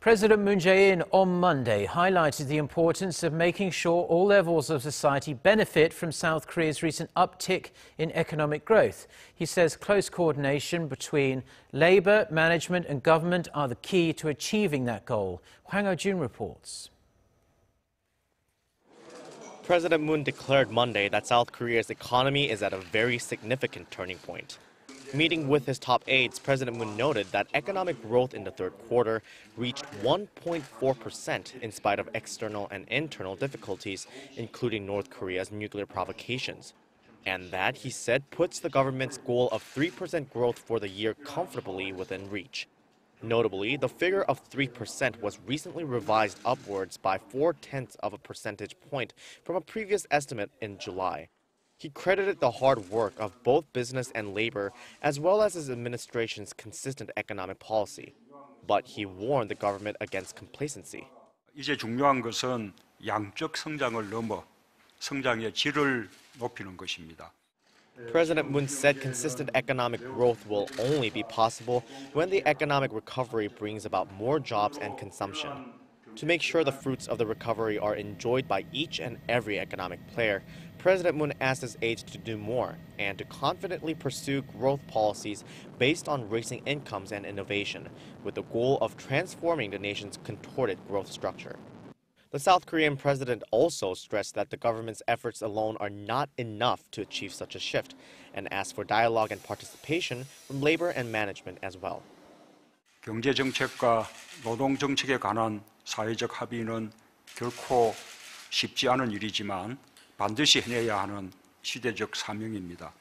President Moon Jae-in on Monday highlighted the importance of making sure all levels of society benefit from South Korea's recent uptick in economic growth. He says close coordination between labor, management and government are the key to achieving that goal. Hwang Hojun reports. President Moon declared Monday that South Korea's economy is at a very significant turning point. Meeting with his top aides, President Moon noted that economic growth in the third quarter reached 1.4% in spite of external and internal difficulties, including North Korea's nuclear provocations. And that, he said, puts the government's goal of 3% growth for the year comfortably within reach. Notably, the figure of 3% was recently revised upwards by 0.4 of a percentage point from a previous estimate in July. He credited the hard work of both business and labor, as well as his administration's consistent economic policy. But he warned the government against complacency. 이제 중요한 것은 양적 성장을 넘어 성장의 질을 높이는 것입니다. President Moon said consistent economic growth will only be possible when the economic recovery brings about more jobs and consumption. To make sure the fruits of the recovery are enjoyed by each and every economic player, President Moon asked his aides to do more and to confidently pursue growth policies based on raising incomes and innovation, with the goal of transforming the nation's contorted growth structure. The South Korean president also stressed that the government's efforts alone are not enough to achieve such a shift, and asked for dialogue and participation from labor and management as well. 경제정책과 노동정책에 관한 사회적 합의는 결코 쉽지 않은 일이지만 반드시 해내야 하는 시대적 사명입니다.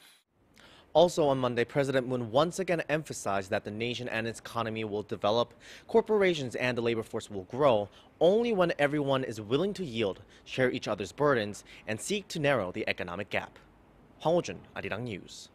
Also on Monday, President Moon once again emphasized that the nation and its economy will develop, corporations and the labor force will grow only when everyone is willing to yield, share each other's burdens, and seek to narrow the economic gap. Hwang Hojun, Arirang News.